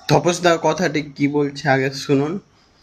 তপসদা কথাটি কি বলছে আগে শুনুন,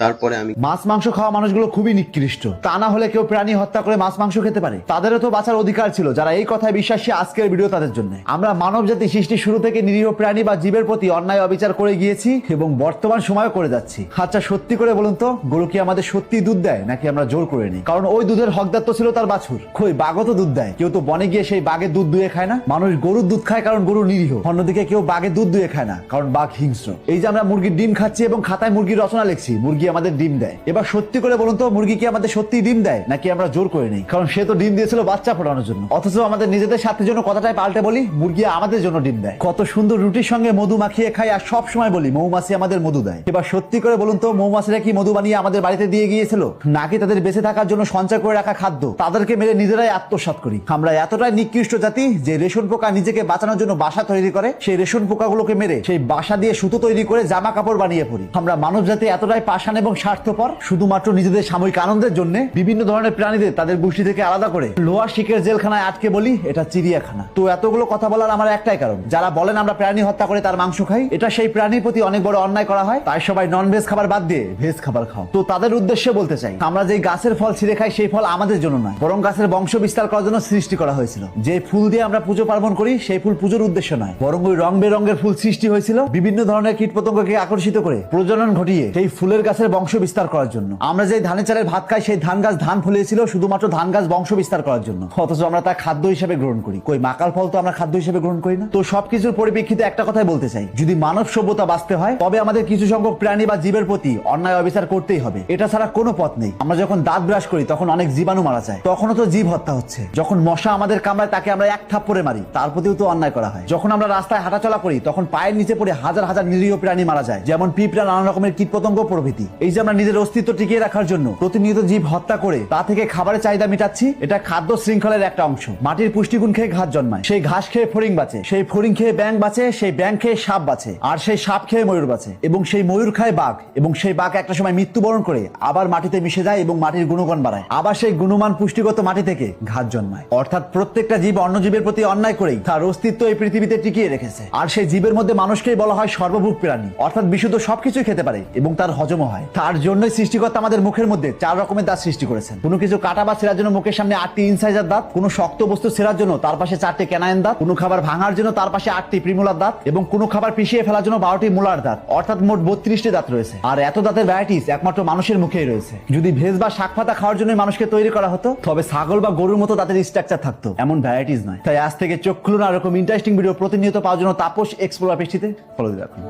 তারপরে আমি। মাছ মাংস খাওয়া মানুষগুলো খুবই নিকৃষ্ট। তা না হলে কেউ প্রাণী হত্যা করে মাছ মাংস খেতে পারে? তাদেরও তো বাঁচার অধিকার ছিল। যারা এই কথায় বিশ্বাসী, আজকের ভিডিও তাদের জন্য। আমরা মানব জাতি সৃষ্টির শুরু থেকে নিরীহ প্রাণী বা জীবের প্রতি অন্যায় অবিচার করে গিয়েছি এবং বর্তমান সময়ও করে যাচ্ছি। আচ্ছা সত্যি করে বলুন তো, গরু কি আমাদের সত্যি দুধ দেয় নাকি আমরা জোর করে নিই? কারণ ওই দুধের হকদার তো ছিল তার বাছুর। কই, বাঘও তো দুধ দেয়। কেউ তো বনে গিয়ে সেই বাঘের দুধ দুয়ে খায় না। মানুষ গরুর দুধ খায় কারণ গরু নিরীহ। অন্যদিকে কেউ বাঘের দুধ দুয়ে খায় না কারণ বাঘ হিংস্র। এই যে আমরা মুরগির ডিম খাচ্ছি এবং খাতায় মুরগির রচনা লিখছি, মুরগি আমাদের ডিম দেয়। এবার সত্যি করে বলুন তো, মুরগি কি আমাদের সত্যি ডিম দেয় নাকি আমরা জোর করে নেই? কারণ সে তো ডিম দিয়েছিল বাচ্চা ফোটানোর জন্য। অথচ আমাদের নিজেদের স্বার্থের জন্য কথাটাই পাল্টে বলি মুরগি আমাদের জন্য ডিম দেয়। কত সুন্দর রুটির সঙ্গে মধু মাখিয়ে খাই আর সব সময় বলি মৌমাছি আমাদের মধু দেয়। এবার সত্যি করে বলুন তো, মৌমাছিরা কি মধু বানিয়ে আমাদের বাড়িতে দিয়ে গিয়েছিল নাকি তাদের বেঁচে থাকার জন্য সঞ্চয় করে রাখা খাদ্য তাদেরকে মেরে নিজেরাই আত্মসাৎ করি? আমরা এতটাই নিকৃষ্ট জাতি যে রেশন পোকা নিজেকে বাঁচানোর জন্য বাসা তৈরি করে, সেই রেশন পোকাগুলোকে মেরে সেই বাসা দিয়ে সুতো তৈরি করে জামা কাপড় বানিয়ে পড়ি। আমরা মানব জাতি এতটাই পাষাণ এবং স্বার্থপর, শুধুমাত্র নিজেদের সাময়িক আনন্দের জন্য বিভিন্ন ধরনের প্রাণীদের তাদের গোষ্ঠী থেকে আলাদা করে লোহার শিকের জেলখানায় আটকে বলি এটা চিড়িয়াখানা। তো এতগুলো কথা বলার আমার একটাই কারণ, যারা বলেন আমরা প্রাণী হত্যা করে তার মাংস খাই, এটা সেই প্রাণীর প্রতি অনেক বড় অন্যায় করা হয়। তাই সবাই নন ভেজ খাবার বাদ দিয়ে ভেজ খাবার খাও। তো তাদের উদ্দেশ্যে বলতে চাই, আমরা যে গাছের ফল ছিঁড়ে খাই সেই ফল আমাদের জন্য নয়, বরং গাছের বংশ বিস্তার করার জন্য সৃষ্টি করা হয়েছিল। যে ফুল দিয়ে আমরা পুজো পার্বণ করি সেই ফুল পুজোর উদ্দেশ্য নয়, বরং ওই রং বেরঙের ফুল সৃষ্টি হয়েছিল বিভিন্ন ধরনের কীটপতঙ্গকে আকর্ষিত করে প্রজনন ঘটিয়ে সেই ফুলের গাছের বংশ বিস্তার করার জন্য। আমরা যে ধানের চালের ভাত খাই সেই ধান গাছ ধান ফলিয়েছিল শুধুমাত্র ধান গাছ বংশ বিস্তার করার জন্য, অথচ আমরা তা খাদ্য হিসেবে গ্রহণ করি। কই, মাকাল ফল তো আমরা খাদ্য হিসেবে গ্রহণ করি না। তো সবকিছুর পরিপ্রেক্ষিতে একটা কথাই বলতে চাই, যদি মানব সভ্যতা বাঁচতে হয় তবে আমাদের কিছু সংখ্যক প্রাণী বা জীবের প্রতি অন্যায় অবিচার করতেই হবে। এটা ছাড়া কোনো পথ নেই। আমরা যখন দাঁত ব্রাশ করি তখন অনেক জীবাণু মারা যায়, তখনও তো জীব হত্যা হচ্ছে। যখন মশা আমাদের কামড়ায় তাকে আমরা এক থাপ্পড়ে মারি, তার প্রতিও তো অন্যায় করা হয়। যখন আমরা রাস্তায় হাঁটাচলা করি তখন পায়ের নিচে পড়ে হাজার হাজার নিরীহ প্রাণী মারা যায়, যেমন পিঁপড়া, নানা রকমের কীটপতঙ্গ প্রভৃতি। এই যে আমরা নিজের অস্তিত্ব টিকিয়ে রাখার জন্য প্রতিনিয়ত জীব হত্যা করে তা থেকে খাবারের চাহিদা মেটাচ্ছি, এটা খাদ্য শৃঙ্খলের একটা অংশ। মাটির পুষ্টিগুণ খেয়ে ঘাস জন্মায়, সেই ঘাস খেয়ে ফড়িং বাঁচে, সেই ফড়িং খেয়ে ব্যাঙ বাঁচে, সেই ব্যাঙ খেয়ে সাপ বাঁচে, আর সেই সাপ খেয়ে ময়ূর বাঁচে, এবং সেই ময়ূর খায় বাঘ, এবং সেই বাঘ একটা সময় মৃত্যুবরণ করে আবার মাটিতে মিশে যায় এবং মাটির গুণগণ বাড়ায়। আবার সেই গুণমান পুষ্টিগত মাটি থেকে ঘাস জন্মায়। অর্থাৎ প্রত্যেকটা জীব অন্য জীবের প্রতি অন্যায় করেই তার অস্তিত্ব এই পৃথিবীতে টিকিয়ে রেখেছে। আর সেই জীবের মধ্যে মানুষকেই বলা হয় সর্বভূক প্রাণী, অর্থাৎ বিশুদ্ধ সবকিছুই খেতে পারে এবং তার হজমও হয়। তার জন্যই সৃষ্টিকর্তা আমাদের মুখের মধ্যে 4 রকমের দাঁত সৃষ্টি করেছেন। কোনো কিছু কাটা বা ছেঁড়ার জন্য মুখের সামনে 8টি ইনসাইজার দাঁত, কোনো শক্ত বস্তু ছেঁড়ার জন্য তার পাশে 4টি ক্যানাইন দাঁত, কোনো খাবার ভাঙার জন্য তার পাশে 8টি প্রিমোলার দাঁত, এবং কোনো খাবার পিষিয়ে ফেলার জন্য 12টি মোলার দাঁত, অর্থাৎ মোট 32টি দাঁত রয়েছে। আর এত দাঁতের ভ্যারাইটিস একমাত্র মানুষের মুখেই রয়েছে। যদি ভেজ বা শাক পাতা খাওয়ার জন্য মানুষকে তৈরি করা হতো তবে ছাগল বা গরুর মতো দাঁতের স্ট্রাকচার থাকতো, এমন ভ্যারাইটিস নয়। তাই আজ থেকে চোখ খুলুন আর এরকম ইন্টারেস্টিং ভিডিও প্রতিনিয়ত পাওয়ার জন্য তাপস এক্সপ্লোরার পেজটিতে ফলো দিয়ে রাখুন।